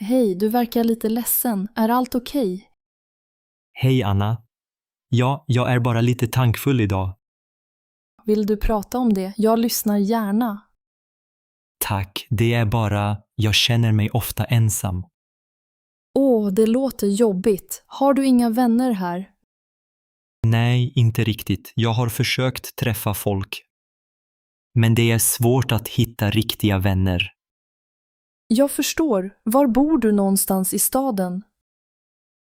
Hej, du verkar lite ledsen. Är allt okej? Hej Anna. Ja, jag är bara lite tankfull idag. Vill du prata om det? Jag lyssnar gärna. Tack, det är bara, jag känner mig ofta ensam. Åh, det låter jobbigt. Har du inga vänner här? Nej, inte riktigt. Jag har försökt träffa folk. Men det är svårt att hitta riktiga vänner. Jag förstår. Var bor du någonstans i staden?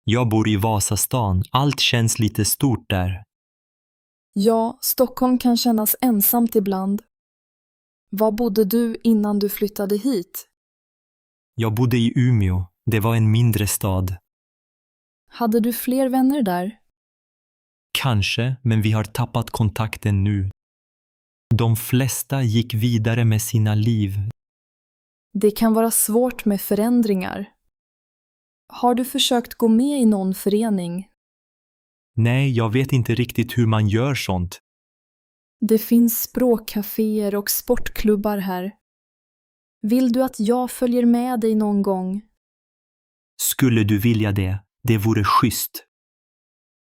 Jag bor i Vasastan. Allt känns lite stort där. Ja, Stockholm kan kännas ensamt ibland. Var bodde du innan du flyttade hit? Jag bodde i Umeå. Det var en mindre stad. Hade du fler vänner där? Kanske, men vi har tappat kontakten nu. De flesta gick vidare med sina liv. Det kan vara svårt med förändringar. Har du försökt gå med i någon förening? Nej, jag vet inte riktigt hur man gör sånt. Det finns språkcaféer och sportklubbar här. Vill du att jag följer med dig någon gång? Skulle du vilja det? Det vore schysst.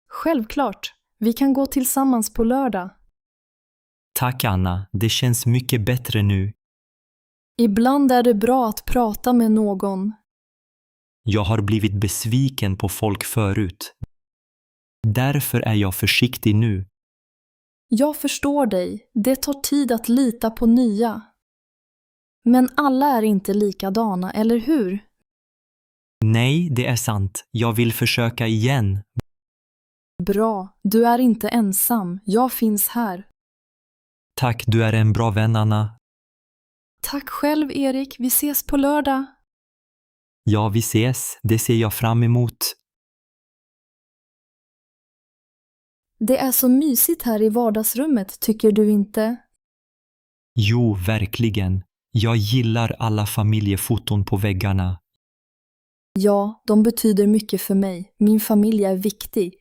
Självklart. Vi kan gå tillsammans på lördag. Tack Anna, det känns mycket bättre nu. Ibland är det bra att prata med någon. Jag har blivit besviken på folk förut. Därför är jag försiktig nu. Jag förstår dig. Det tar tid att lita på nya. Men alla är inte likadana, eller hur? Nej, det är sant. Jag vill försöka igen. Bra. Du är inte ensam. Jag finns här. Tack, du är en bra vän Anna. Tack själv, Erik. Vi ses på lördag. Ja, vi ses. Det ser jag fram emot. Det är så mysigt här i vardagsrummet, tycker du inte? Jo, verkligen. Jag gillar alla familjefoton på väggarna. Ja, de betyder mycket för mig. Min familj är viktig.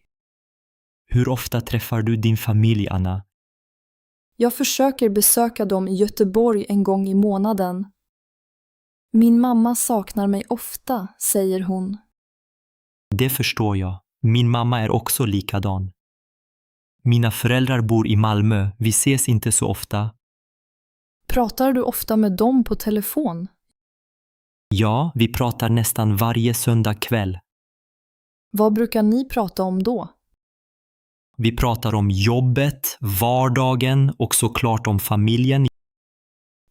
Hur ofta träffar du din familj, Anna? Jag försöker besöka dem i Göteborg en gång i månaden. Min mamma saknar mig ofta, säger hon. Det förstår jag. Min mamma är också likadan. Mina föräldrar bor i Malmö. Vi ses inte så ofta. Pratar du ofta med dem på telefon? Ja, vi pratar nästan varje söndag kväll. Vad brukar ni prata om då? Vi pratar om jobbet, vardagen och såklart om familjen.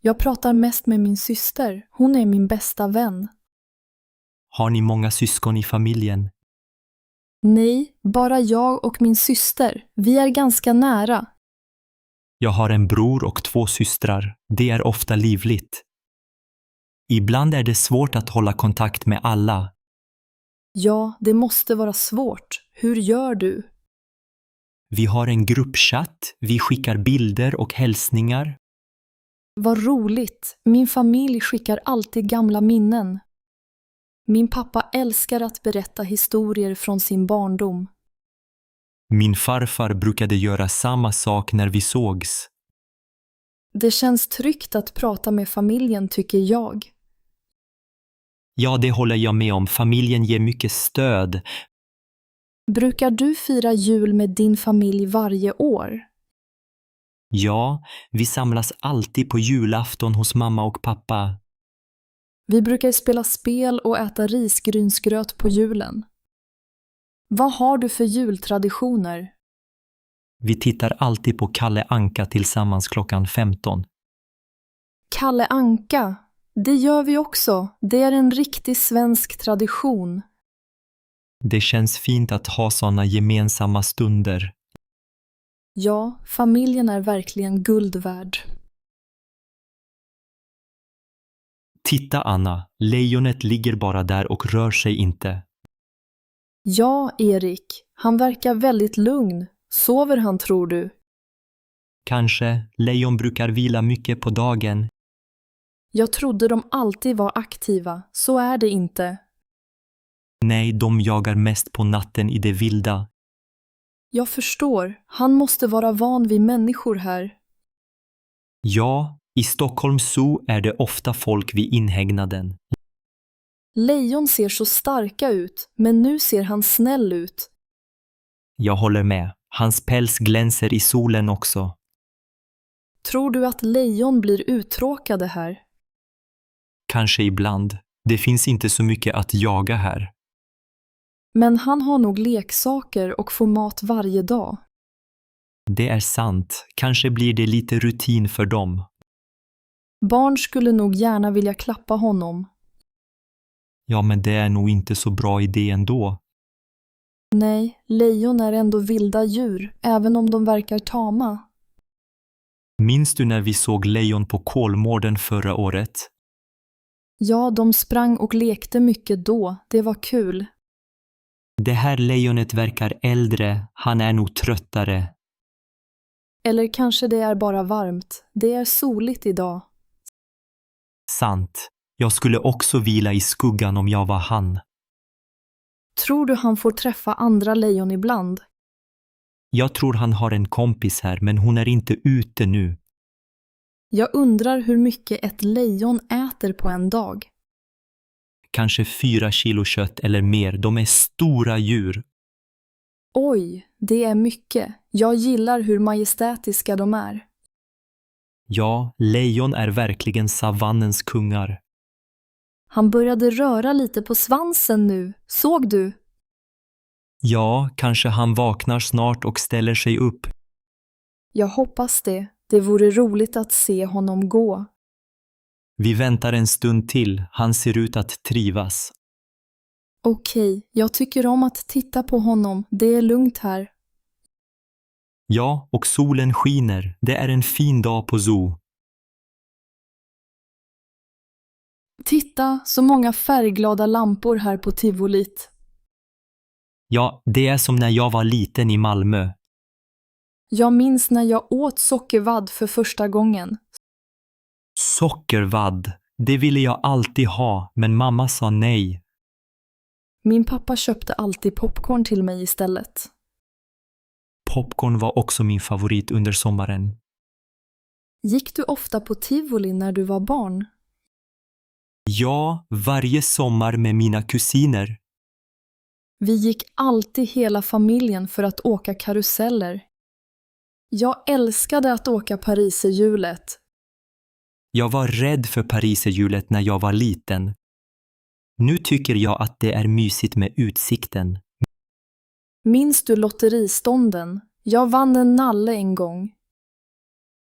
Jag pratar mest med min syster. Hon är min bästa vän. Har ni många syskon i familjen? Nej, bara jag och min syster. Vi är ganska nära. Jag har en bror och 2 systrar. Det är ofta livligt. Ibland är det svårt att hålla kontakt med alla. Ja, det måste vara svårt. Hur gör du? Vi har en gruppchatt. Vi skickar bilder och hälsningar. Vad roligt. Min familj skickar alltid gamla minnen. Min pappa älskar att berätta historier från sin barndom. Min farfar brukade göra samma sak när vi sågs. Det känns tryggt att prata med familjen, tycker jag. Ja, det håller jag med om. Familjen ger mycket stöd. Brukar du fira jul med din familj varje år? Ja, vi samlas alltid på julafton hos mamma och pappa. Vi brukar spela spel och äta risgrynsgröt på julen. Vad har du för jultraditioner? Vi tittar alltid på Kalle Anka tillsammans klockan 15. Kalle Anka, det gör vi också. Det är en riktig svensk tradition. Det känns fint att ha såna gemensamma stunder. Ja, familjen är verkligen guld värd. Titta Anna, lejonet ligger bara där och rör sig inte. Ja, Erik. Han verkar väldigt lugn. Sover han, tror du? Kanske, lejon brukar vila mycket på dagen. Jag trodde de alltid var aktiva. Så är det inte. Nej, de jagar mest på natten i det vilda. Jag förstår. Han måste vara van vid människor här. Ja, i Stockholms zoo är det ofta folk vid inhägnaden. Lejon ser så starka ut, men nu ser han snäll ut. Jag håller med. Hans päls glänser i solen också. Tror du att lejon blir uttråkade här? Kanske ibland. Det finns inte så mycket att jaga här. Men han har nog leksaker och får mat varje dag. Det är sant. Kanske blir det lite rutin för dem. Barn skulle nog gärna vilja klappa honom. Ja, men det är nog inte så bra idé ändå. Nej, lejon är ändå vilda djur, även om de verkar tama. Minns du när vi såg lejon på Kolmården förra året? Ja, de sprang och lekte mycket då. Det var kul. Det här lejonet verkar äldre. Han är nog tröttare. Eller kanske det är bara varmt. Det är soligt idag. Sant. Jag skulle också vila i skuggan om jag var han. Tror du han får träffa andra lejon ibland? Jag tror han har en kompis här, men hon är inte ute nu. Jag undrar hur mycket ett lejon äter på en dag. Kanske 4 kilo kött eller mer. De är stora djur. Oj, det är mycket. Jag gillar hur majestätiska de är. Ja, lejon är verkligen savannens kungar. Han började röra lite på svansen nu. Såg du? Ja, kanske han vaknar snart och ställer sig upp. Jag hoppas det. Det vore roligt att se honom gå. Vi väntar en stund till. Han ser ut att trivas. Okej, jag tycker om att titta på honom. Det är lugnt här. Ja, och solen skiner. Det är en fin dag på zoo. Titta, så många färgglada lampor här på tivolit. Ja, det är som när jag var liten i Malmö. Jag minns när jag åt sockervadd för första gången. Sockervadd. Det ville jag alltid ha, men mamma sa nej. Min pappa köpte alltid popcorn till mig istället. Popcorn var också min favorit under sommaren. Gick du ofta på tivoli när du var barn? Ja, varje sommar med mina kusiner. Vi gick alltid hela familjen för att åka karuseller. Jag älskade att åka pariserhjulet. Jag var rädd för pariserhjulet när jag var liten. Nu tycker jag att det är mysigt med utsikten. Minns du lotteristånden? Jag vann en nalle en gång.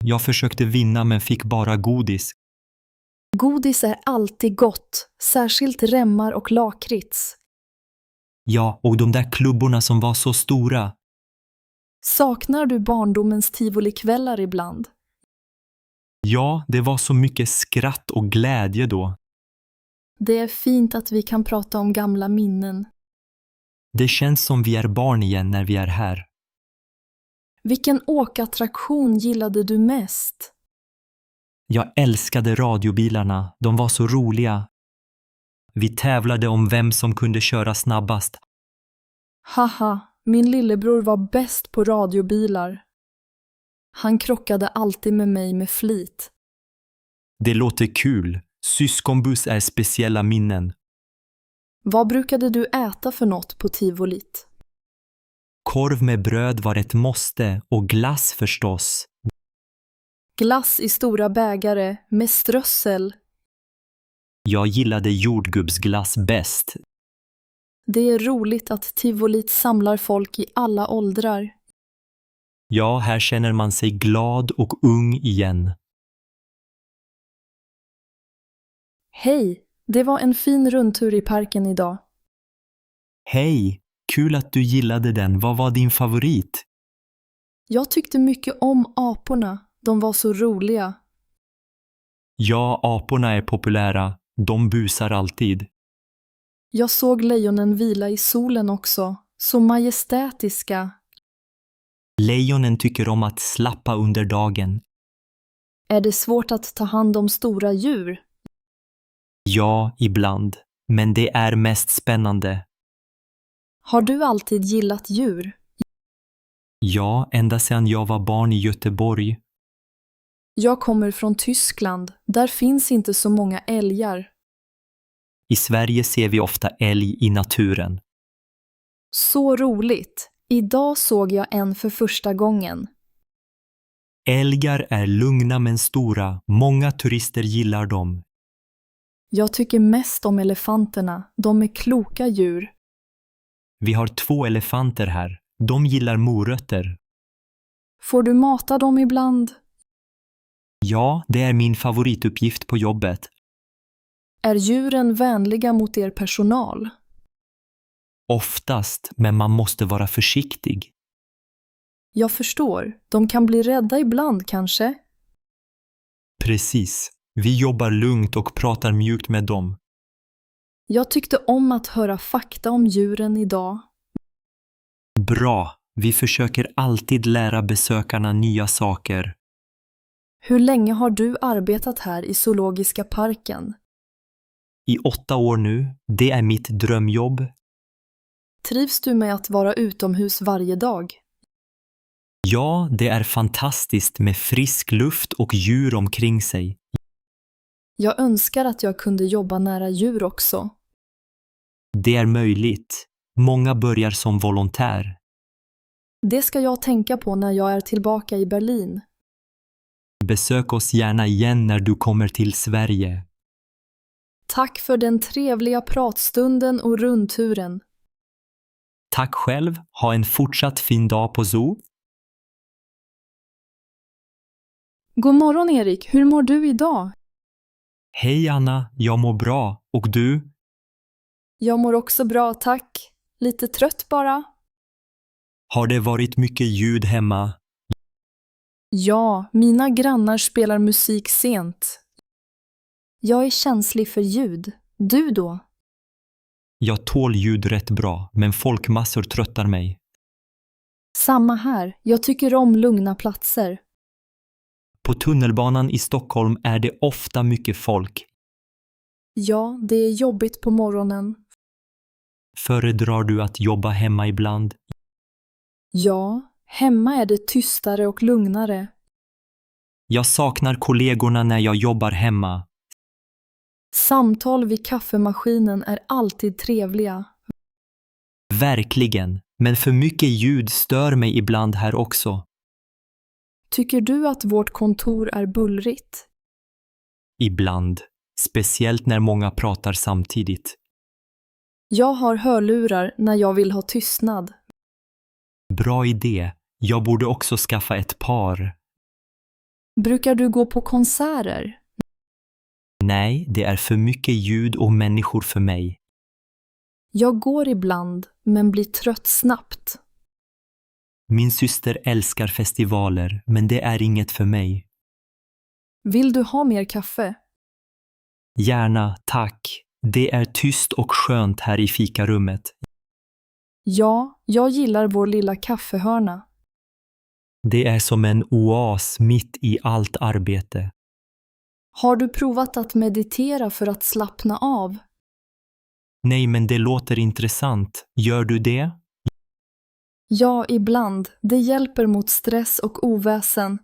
Jag försökte vinna men fick bara godis. Godis är alltid gott, särskilt remmar och lakrits. Ja, och de där klubborna som var så stora. Saknar du barndomens tivolikvällar ibland? Ja, det var så mycket skratt och glädje då. Det är fint att vi kan prata om gamla minnen. Det känns som vi är barn igen när vi är här. Vilken åkattraktion gillade du mest? Jag älskade radiobilarna, de var så roliga. Vi tävlade om vem som kunde köra snabbast. Haha, min lillebror var bäst på radiobilar. Han krockade alltid med mig med flit. Det låter kul. Syskonbuss är speciella minnen. Vad brukade du äta för något på tivolit? Korv med bröd var ett måste och glass förstås. Glass i stora bägare med strössel. Jag gillade jordgubbsglass bäst. Det är roligt att tivolit samlar folk i alla åldrar. Ja, här känner man sig glad och ung igen. Hej, det var en fin rundtur i parken idag. Hej, kul att du gillade den. Vad var din favorit? Jag tyckte mycket om aporna. De var så roliga. Ja, aporna är populära. De busar alltid. Jag såg lejonen vila i solen också. Så majestätiska. Lejonen tycker om att slappa under dagen. Är det svårt att ta hand om stora djur? Ja, ibland. Men det är mest spännande. Har du alltid gillat djur? Ja, ända sedan jag var barn i Göteborg. Jag kommer från Tyskland. Där finns inte så många älgar. I Sverige ser vi ofta älg i naturen. Så roligt! Idag såg jag en för första gången. Älgar är lugna men stora. Många turister gillar dem. Jag tycker mest om elefanterna. De är kloka djur. Vi har 2 elefanter här. De gillar morötter. Får du mata dem ibland? Ja, det är min favorituppgift på jobbet. Är djuren vänliga mot er personal? Oftast, men man måste vara försiktig. Jag förstår. De kan bli rädda ibland kanske. Precis. Vi jobbar lugnt och pratar mjukt med dem. Jag tyckte om att höra fakta om djuren idag. Bra. Vi försöker alltid lära besökarna nya saker. Hur länge har du arbetat här i Zoologiska parken? I 8 år nu. Det är mitt drömjobb. Trivs du med att vara utomhus varje dag? Ja, det är fantastiskt med frisk luft och djur omkring sig. Jag önskar att jag kunde jobba nära djur också. Det är möjligt. Många börjar som volontär. Det ska jag tänka på när jag är tillbaka i Berlin. Besök oss gärna igen när du kommer till Sverige. Tack för den trevliga pratstunden och rundturen. Tack själv. Ha en fortsatt fin dag på zoo. God morgon Erik, hur mår du idag? Hej Anna, jag mår bra. Och du? Jag mår också bra, tack. Lite trött bara. Har det varit mycket ljud hemma? Ja, mina grannar spelar musik sent. Jag är känslig för ljud. Du då? Jag tål ljud rätt bra, men folkmassor tröttar mig. Samma här. Jag tycker om lugna platser. På tunnelbanan i Stockholm är det ofta mycket folk. Ja, det är jobbigt på morgonen. Föredrar du att jobba hemma ibland? Ja, hemma är det tystare och lugnare. Jag saknar kollegorna när jag jobbar hemma. Samtal vid kaffemaskinen är alltid trevliga. Verkligen, men för mycket ljud stör mig ibland här också. Tycker du att vårt kontor är bullrigt? Ibland, speciellt när många pratar samtidigt. Jag har hörlurar när jag vill ha tystnad. Bra idé. Jag borde också skaffa ett par. Brukar du gå på konserter? Nej, det är för mycket ljud och människor för mig. Jag går ibland, men blir trött snabbt. Min syster älskar festivaler, men det är inget för mig. Vill du ha mer kaffe? Gärna, tack. Det är tyst och skönt här i fikarummet. Ja, jag gillar vår lilla kaffehörna. Det är som en oas mitt i allt arbete. Har du provat att meditera för att slappna av? Nej, men det låter intressant. Gör du det? Ja, ibland. Det hjälper mot stress och oväsen.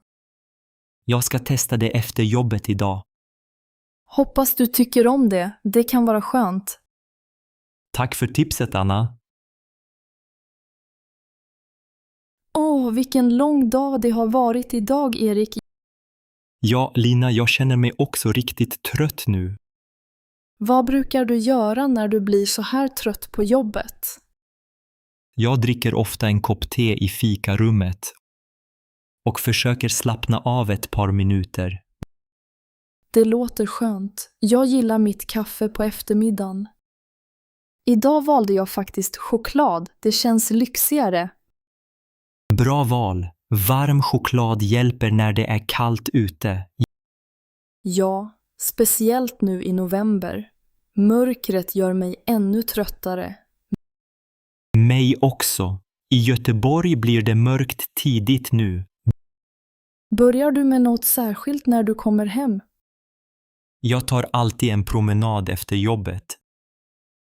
Jag ska testa det efter jobbet idag. Hoppas du tycker om det. Det kan vara skönt. Tack för tipset, Anna. Vilken lång dag det har varit idag, Erik. Ja, Lina, jag känner mig också riktigt trött nu. Vad brukar du göra när du blir så här trött på jobbet? Jag dricker ofta en kopp te i fikarummet och försöker slappna av ett par minuter. Det låter skönt. Jag gillar mitt kaffe på eftermiddagen. Idag valde jag faktiskt choklad. Det känns lyxigare. Bra val. Varm choklad hjälper när det är kallt ute. Ja, speciellt nu i november. Mörkret gör mig ännu tröttare. Mig också. I Göteborg blir det mörkt tidigt nu. Börjar du med något särskilt när du kommer hem? Jag tar alltid en promenad efter jobbet.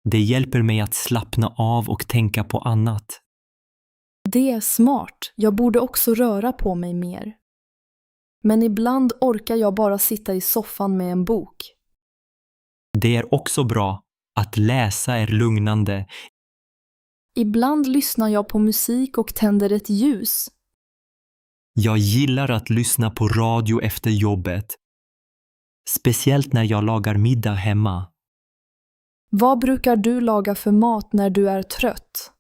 Det hjälper mig att slappna av och tänka på annat. Det är smart. Jag borde också röra på mig mer. Men ibland orkar jag bara sitta i soffan med en bok. Det är också bra. Att läsa är lugnande. Ibland lyssnar jag på musik och tänder ett ljus. Jag gillar att lyssna på radio efter jobbet. Speciellt när jag lagar middag hemma. Vad brukar du laga för mat när du är trött?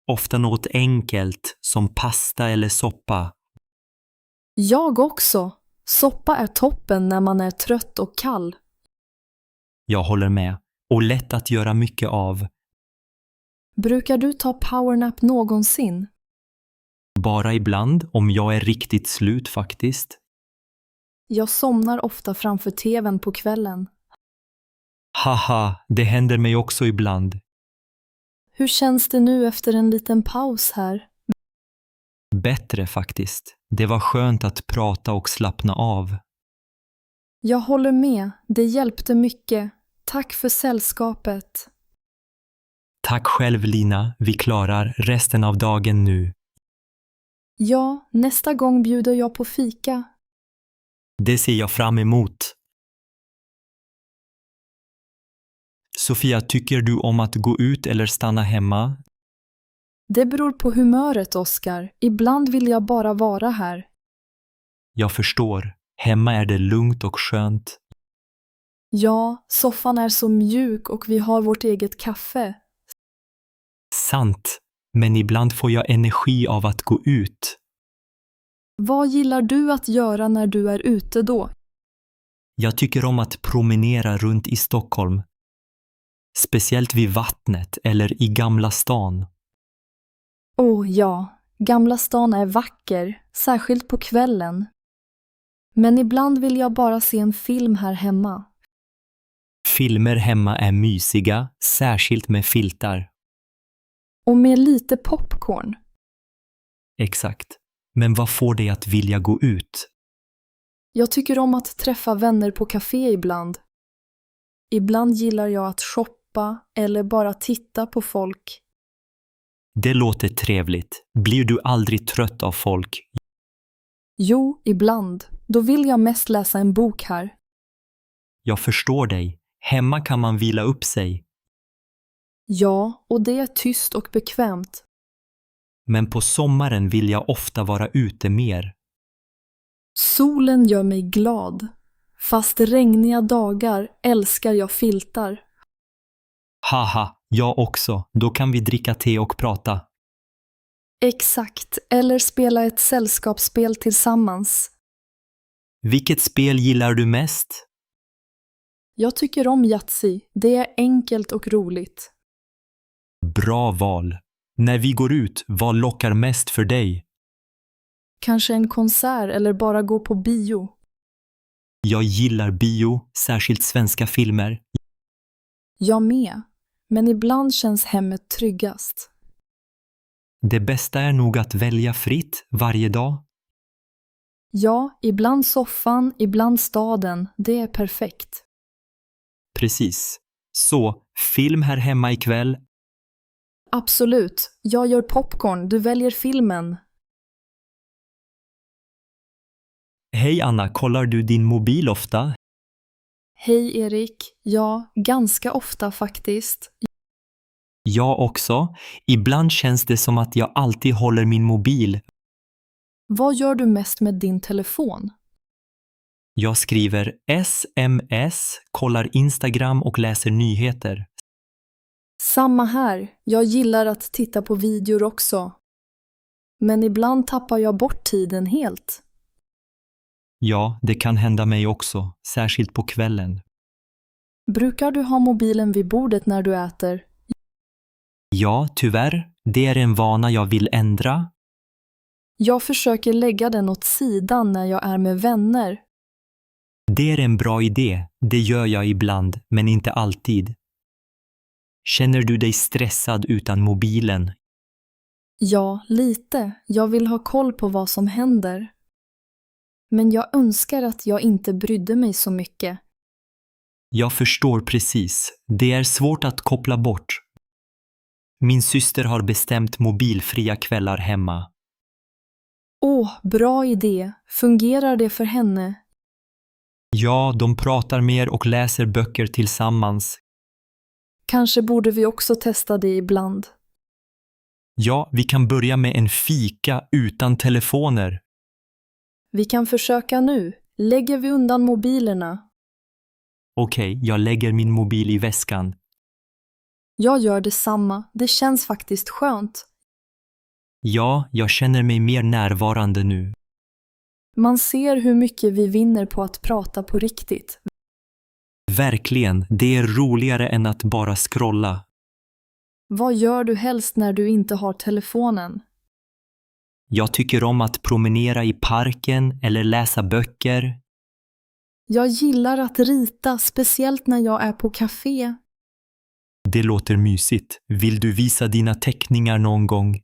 Ofta något enkelt som pasta eller soppa. Jag också. Soppa är toppen när man är trött och kall. Jag håller med. Och lätt att göra mycket av. Brukar du ta powernap någonsin? Bara ibland om jag är riktigt slut faktiskt. Jag somnar ofta framför tvn på kvällen. Haha, det händer mig också ibland. Hur känns det nu efter en liten paus här? Bättre faktiskt. Det var skönt att prata och slappna av. Jag håller med. Det hjälpte mycket. Tack för sällskapet. Tack själv Lina, vi klarar resten av dagen nu. Ja, nästa gång bjuder jag på fika. Det ser jag fram emot. Sofia, tycker du om att gå ut eller stanna hemma? Det beror på humöret, Oskar. Ibland vill jag bara vara här. Jag förstår. Hemma är det lugnt och skönt. Ja, soffan är så mjuk och vi har vårt eget kaffe. Sant. Men ibland får jag energi av att gå ut. Vad gillar du att göra när du är ute då? Jag tycker om att promenera runt i Stockholm. Speciellt vid vattnet eller i Gamla stan. Ja, Gamla stan är vacker, särskilt på kvällen. Men ibland vill jag bara se en film här hemma. Filmer hemma är mysiga, särskilt med filtar. Och med lite popcorn. Exakt. Men vad får dig att vilja gå ut? Jag tycker om att träffa vänner på café ibland. Ibland gillar jag att shoppa eller bara titta på folk. Det låter trevligt. Blir du aldrig trött av folk? Jo, ibland. Då vill jag mest läsa en bok här. Jag förstår dig. Hemma kan man vila upp sig. Ja, och det är tyst och bekvämt. Men på sommaren vill jag ofta vara ute mer. Solen gör mig glad. Fast regniga dagar älskar jag filtar. Haha, jag också. Då kan vi dricka te och prata. Exakt, eller spela ett sällskapsspel tillsammans. Vilket spel gillar du mest? Jag tycker om Yatzy. Det är enkelt och roligt. Bra val. När vi går ut, vad lockar mest för dig? Kanske en konsert eller bara gå på bio. Jag gillar bio, särskilt svenska filmer. Jag med. Men ibland känns hemmet tryggast. Det bästa är nog att välja fritt varje dag. Ja, ibland soffan, ibland staden. Det är perfekt. Precis. Så, film här hemma ikväll. Absolut. Jag gör popcorn. Du väljer filmen. Hej Anna, kollar du din mobil ofta? Hej Erik. Ja, ganska ofta faktiskt. Jag också. Ibland känns det som att jag alltid håller min mobil. Vad gör du mest med din telefon? Jag skriver SMS, kollar Instagram och läser nyheter. Samma här. Jag gillar att titta på videor också. Men ibland tappar jag bort tiden helt. Ja, det kan hända mig också, särskilt på kvällen. Brukar du ha mobilen vid bordet när du äter? Ja, tyvärr. Det är en vana jag vill ändra. Jag försöker lägga den åt sidan när jag är med vänner. Det är en bra idé. Det gör jag ibland, men inte alltid. Känner du dig stressad utan mobilen? Ja, lite. Jag vill ha koll på vad som händer. Men jag önskar att jag inte brydde mig så mycket. Jag förstår precis. Det är svårt att koppla bort. Min syster har bestämt mobilfria kvällar hemma. Bra idé. Fungerar det för henne? Ja, de pratar mer och läser böcker tillsammans. Kanske borde vi också testa det ibland. Ja, vi kan börja med en fika utan telefoner. Vi kan försöka nu. Lägger vi undan mobilerna? Okej, jag lägger min mobil i väskan. Jag gör detsamma. Det känns faktiskt skönt. Ja, jag känner mig mer närvarande nu. Man ser hur mycket vi vinner på att prata på riktigt. Verkligen, det är roligare än att bara scrolla. Vad gör du helst när du inte har telefonen? Jag tycker om att promenera i parken eller läsa böcker. Jag gillar att rita, speciellt när jag är på café. Det låter mysigt. Vill du visa dina teckningar någon gång?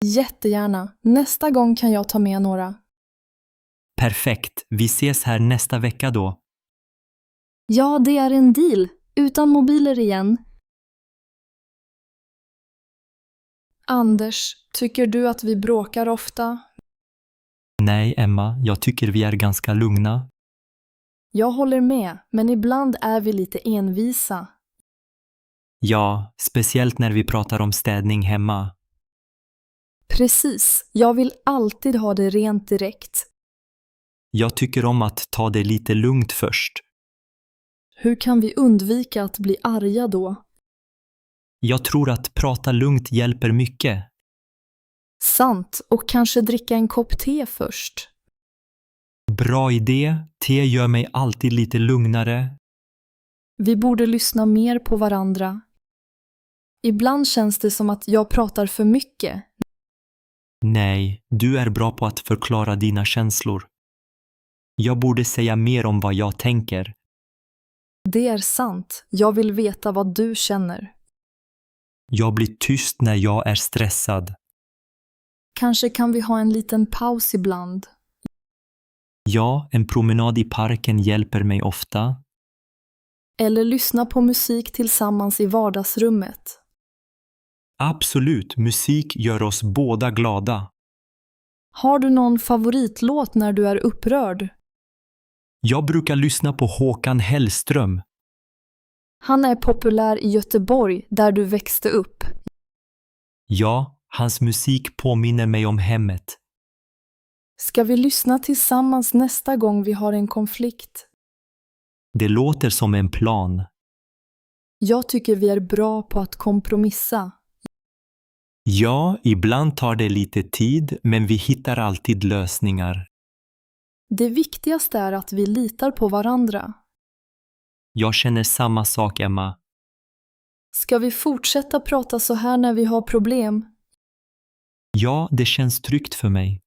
Jättegärna. Nästa gång kan jag ta med några. Perfekt, vi ses här nästa vecka då. Ja, det är en deal. Utan mobiler igen. Anders, tycker du att vi bråkar ofta? Nej, Emma, jag tycker vi är ganska lugna. Jag håller med, men ibland är vi lite envisa. Ja, speciellt när vi pratar om städning hemma. Precis, jag vill alltid ha det rent direkt. Jag tycker om att ta det lite lugnt först. Hur kan vi undvika att bli arga då? Jag tror att prata lugnt hjälper mycket. Sant, och kanske dricka en kopp te först. Bra idé, te gör mig alltid lite lugnare. Vi borde lyssna mer på varandra. Ibland känns det som att jag pratar för mycket. Nej, du är bra på att förklara dina känslor. Jag borde säga mer om vad jag tänker. Det är sant, jag vill veta vad du känner. Jag blir tyst när jag är stressad. Kanske kan vi ha en liten paus ibland. Ja, en promenad i parken hjälper mig ofta. Eller lyssna på musik tillsammans i vardagsrummet. Absolut, musik gör oss båda glada. Har du någon favoritlåt när du är upprörd? Jag brukar lyssna på Håkan Hellström. Han är populär i Göteborg, där du växte upp. Ja, hans musik påminner mig om hemmet. Ska vi lyssna tillsammans nästa gång vi har en konflikt? Det låter som en plan. Jag tycker vi är bra på att kompromissa. Ja, ibland tar det lite tid, men vi hittar alltid lösningar. Det viktigaste är att vi litar på varandra. Jag känner samma sak, Emma. Ska vi fortsätta prata så här när vi har problem? Ja, det känns tryggt för mig.